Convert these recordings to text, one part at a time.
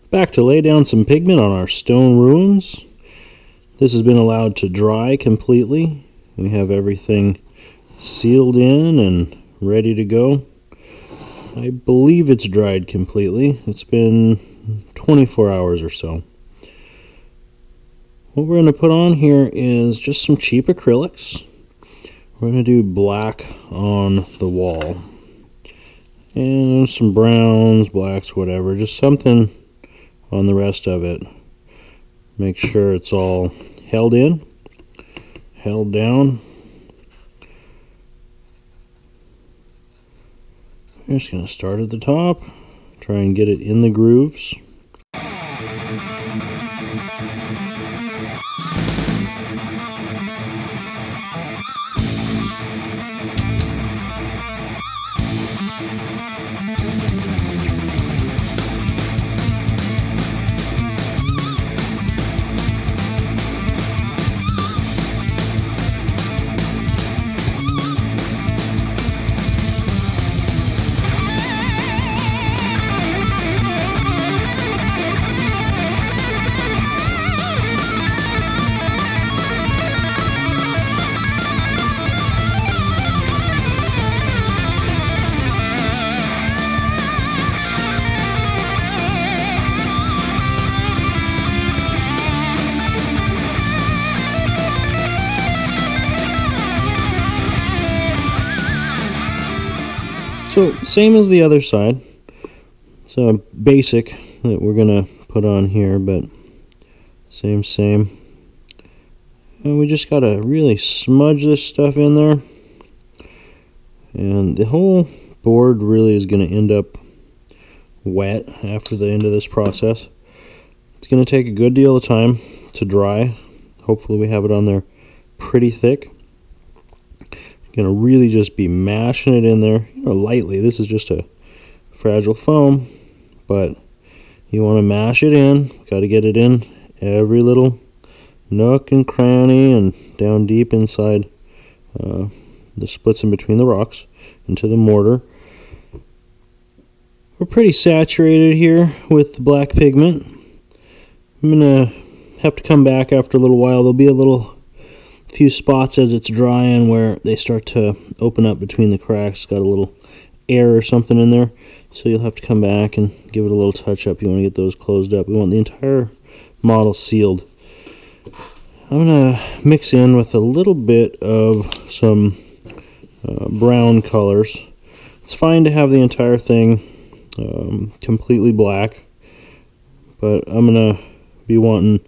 Back to lay down some pigment on our stone ruins. This has been allowed to dry completely. We have everything sealed in and ready to go. I believe it's dried completely. It's been 24 hours or so. What we're going to put on here is just some cheap acrylics. We're going to do black on the wall. And some browns, blacks, whatever. Just something on the rest of it. Make sure it's all held in, held down. I'm just going to start at the top, try and get it in the grooves. So, same as the other side. It's a basic that we're going to put on here, but same. And we just got to really smudge this stuff in there. And the whole board really is going to end up wet after the end of this process. It's going to take a good deal of time to dry. Hopefully we have it on there pretty thick. Gonna really just be mashing it in there, lightly. This is just a fragile foam, but you want to mash it in. Got to get it in every little nook and cranny and down deep inside the splits in between the rocks into the mortar. We're pretty saturated here with the black pigment. I'm gonna have to come back after a little while. There'll be a few spots as it's drying where they start to open up between the cracks. Got a little air or something in there, so you'll have to come back and give it a little touch up. You want to get those closed up. We want the entire model sealed. I'm gonna mix in with a little bit of some brown colors. It's fine to have the entire thing completely black, but I'm gonna be wanting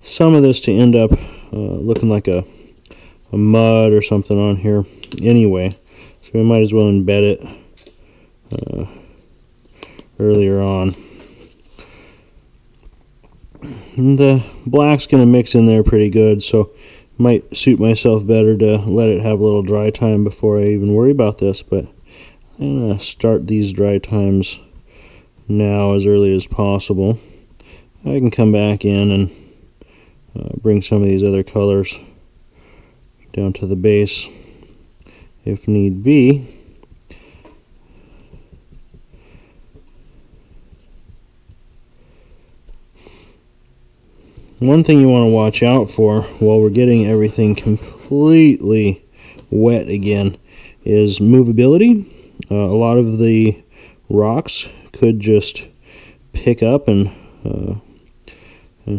some of this to end up looking like a mud or something on here anyway, so we might as well embed it earlier on. And the black's going to mix in there pretty good, so might suit myself better to let it have a little dry time before I even worry about this, but I'm going to start these dry times now as early as possible. I can come back in and bring some of these other colors down to the base if need be. One thing you want to watch out for while we're getting everything completely wet again is movability. A lot of the rocks could just pick up and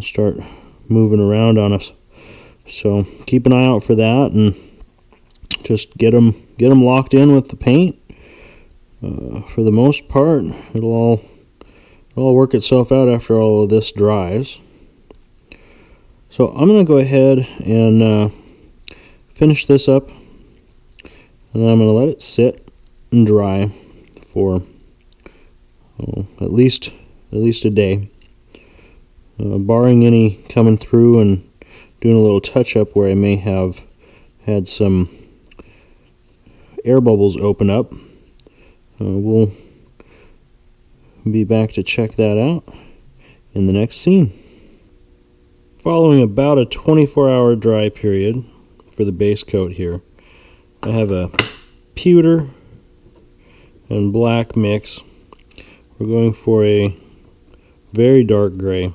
start moving around on us. So keep an eye out for that, and just get them locked in with the paint. For the most part, it'll all work itself out after all of this dries. So I'm going to go ahead and finish this up, and then I'm going to let it sit and dry for at least a day. Barring any coming through and doing a little touch up where I may have had some air bubbles open up, we'll be back to check that out in the next scene. Following about a 24-hour dry period for the base coat here, I have a pewter and black mix. We're going for a very dark gray.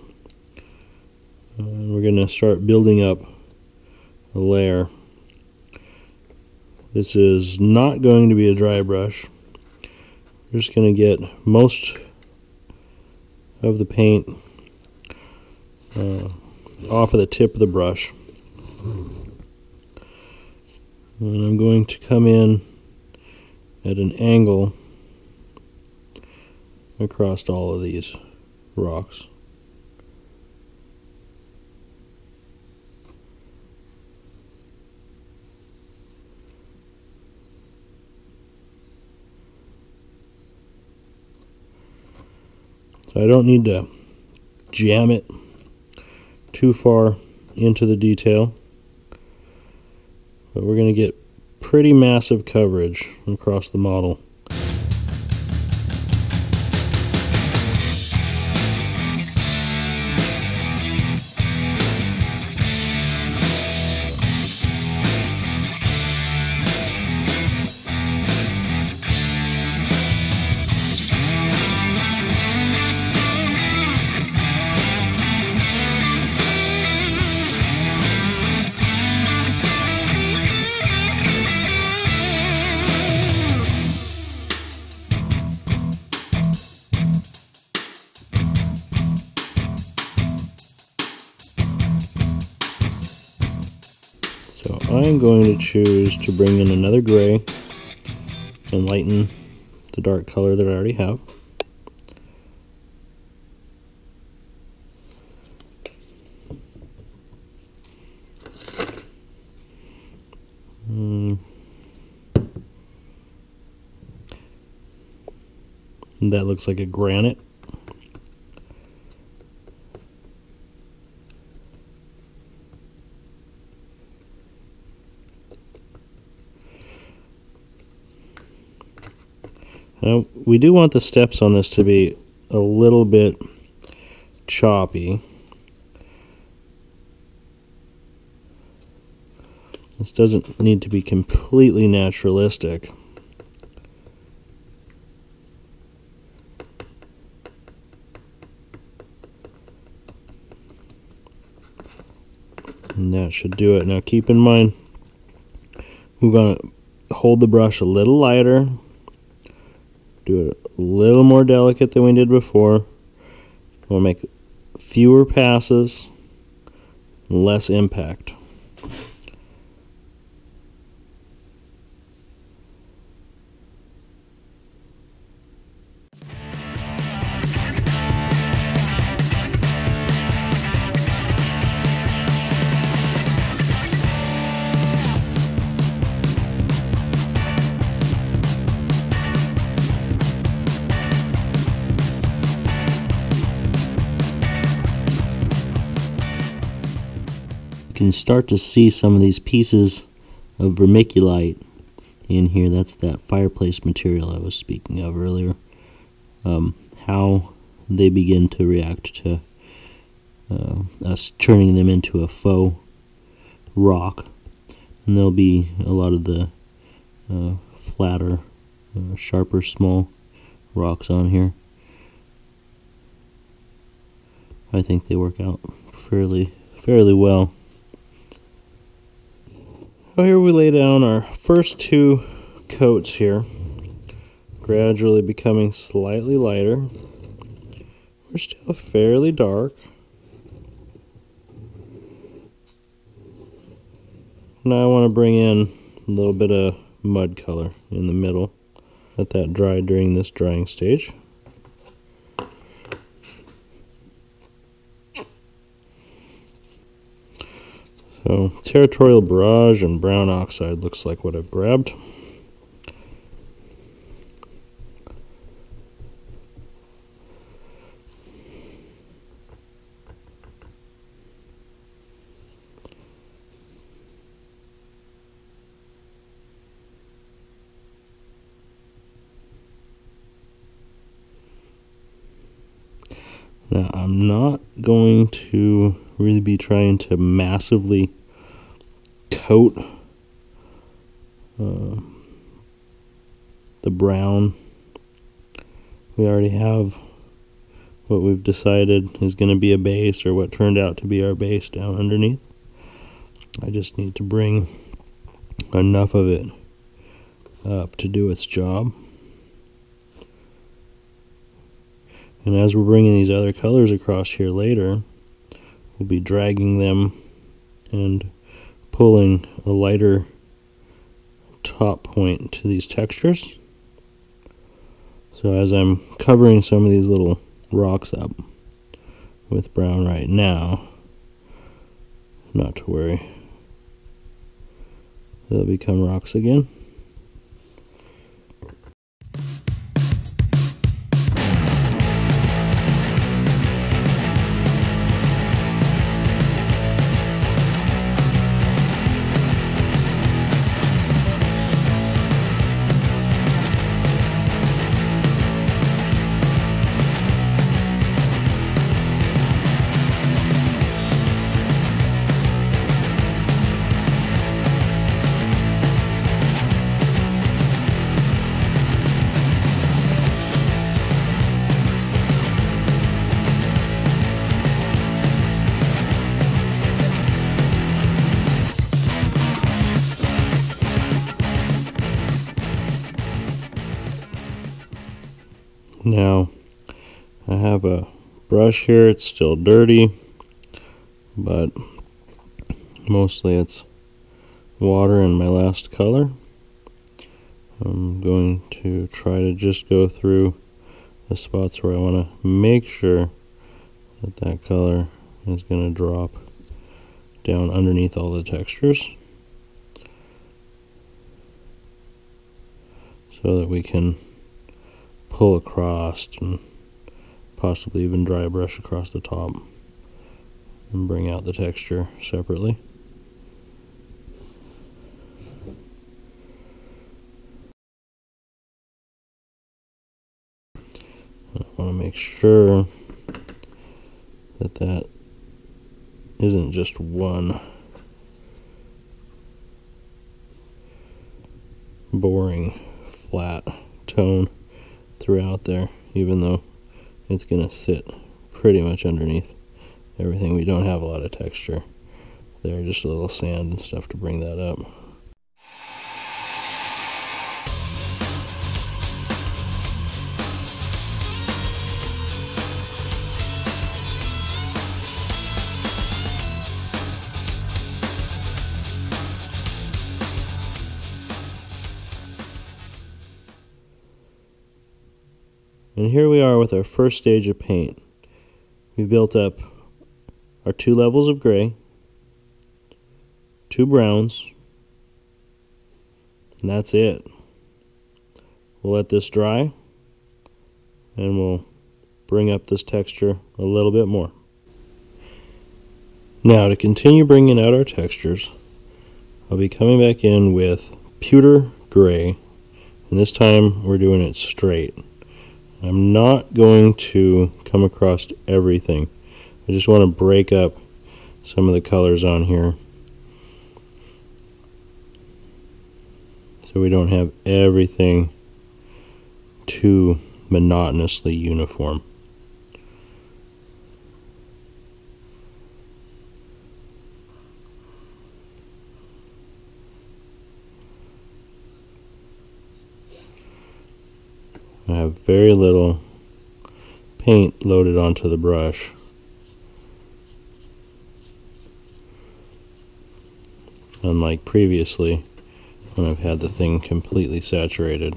We're going to start building up a layer. This is not going to be a dry brush. We're just going to get most of the paint off of the tip of the brush. And I'm going to come in at an angle across all of these rocks. So I don't need to jam it too far into the detail, but we're going to get pretty massive coverage across the model. So I'm going to choose to bring in another gray and lighten the dark color that I already have. And that looks like a granite. Now, we do want the steps on this to be a little bit choppy. This doesn't need to be completely naturalistic. And that should do it. Now keep in mind, we're going to hold the brush a little lighter, do it a little more delicate than we did before. We'll make fewer passes, less impact. Can start to see some of these pieces of vermiculite in here. That's that fireplace material I was speaking of earlier. How they begin to react to us turning them into a faux rock. And there'll be a lot of the flatter, sharper, small rocks on here. I think they work out fairly well. So here we lay down our first two coats here, gradually becoming slightly lighter. We're still fairly dark. Now I want to bring in a little bit of mud color in the middle. Let that dry during this drying stage. So Territorial Barrage and Brown Oxide looks like what I've grabbed. Now I'm not going to really be trying to massively coat the brown. We already have what we've decided is going to be a base, or what turned out to be our base down underneath. I just need to bring enough of it up to do its job. And as we're bringing these other colors across here later, we'll be dragging them and pulling a lighter top point to these textures. So as I'm covering some of these little rocks up with brown right now, not to worry, they'll become rocks again. Now, I have a brush here. It's still dirty, but mostly it's water and my last color. I'm going to try to just go through the spots where I want to make sure that that color is going to drop down underneath all the textures, so that we can pull across and possibly even dry a brush across the top and bring out the texture separately. I want to make sure that that isn't just one boring flat tone throughout there, even though it's going to sit pretty much underneath everything. We don't have a lot of texture there, just a little sand and stuff to bring that up. And here we are with our first stage of paint. We built up our 2 levels of gray, 2 browns, and that's it. We'll let this dry, and we'll bring up this texture a little bit more. Now, to continue bringing out our textures, I'll be coming back in with pewter gray, and this time we're doing it straight. I'm not going to come across everything. I just want to break up some of the colors on here so we don't have everything too monotonously uniform. I have very little paint loaded onto the brush. Unlike previously, when I've had the thing completely saturated.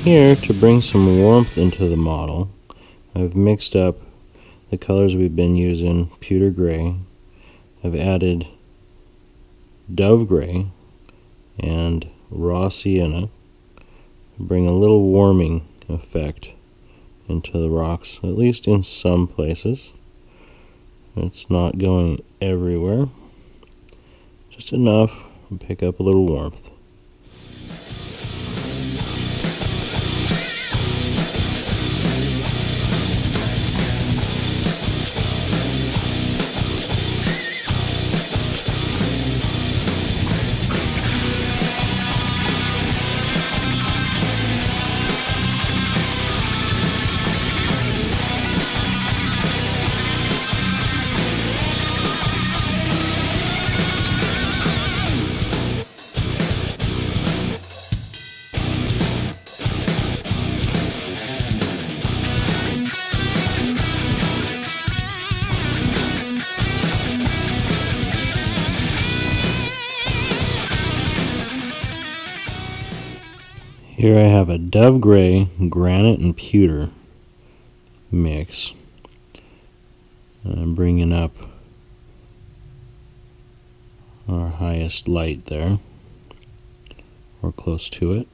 here, to bring some warmth into the model, I've mixed up the colors we've been using, pewter gray. I've added dove gray and raw sienna to bring a little warming effect into the rocks, at least in some places. It's not going everywhere, just enough to pick up a little warmth. Here I have a dove gray, granite, and pewter mix. I'm bringing up our highest light there, or close to it.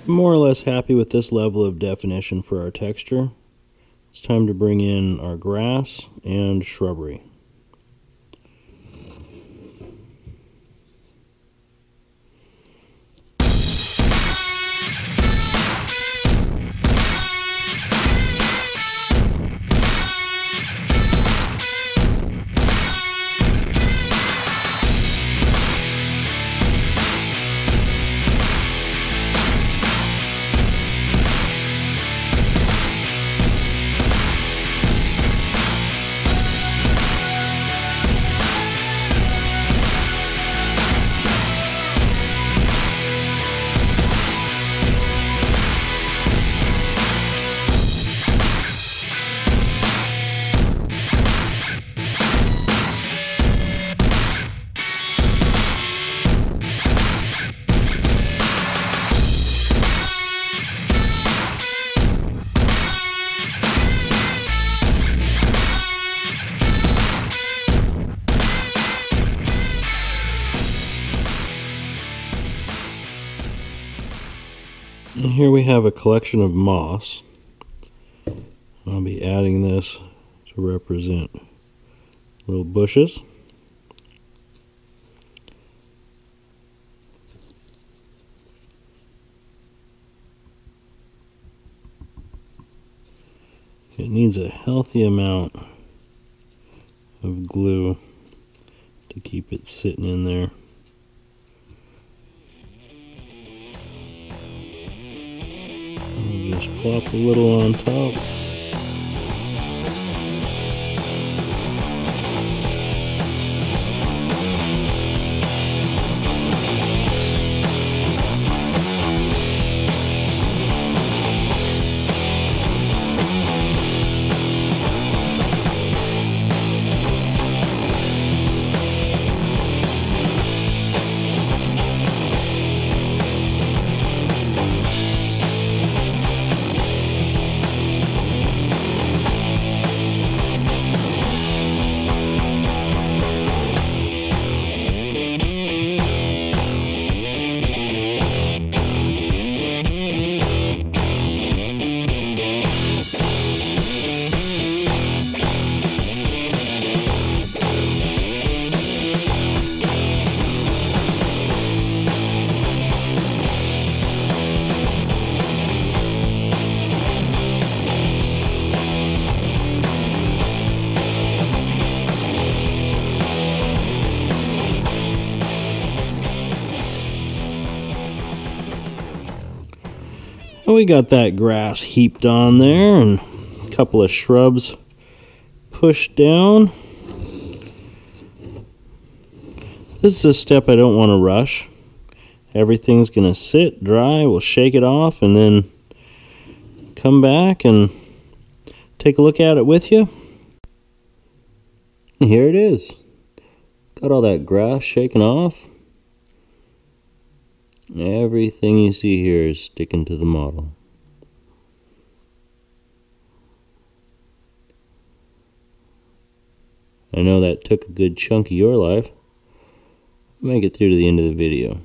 More or less happy with this level of definition for our texture. It's time to bring in our grass and shrubbery. And here we have a collection of moss. I'll be adding this to represent little bushes. It needs a healthy amount of glue to keep it sitting in there. I'll just plop a little on top. And we got that grass heaped on there and a couple of shrubs pushed down. This is a step I don't want to rush. Everything's going to sit dry. We'll shake it off and then come back and take a look at it with you. And here it is. Got all that grass shaken off. Everything you see here is sticking to the model. I know that took a good chunk of your life. Make it through to the end of the video.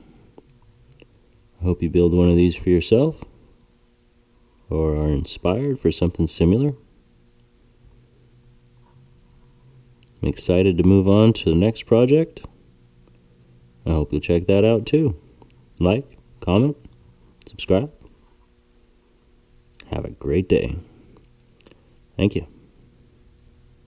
I hope you build one of these for yourself or are inspired for something similar. I'm excited to move on to the next project. I hope you'll check that out too. Like, comment, subscribe. Have a great day. Thank you.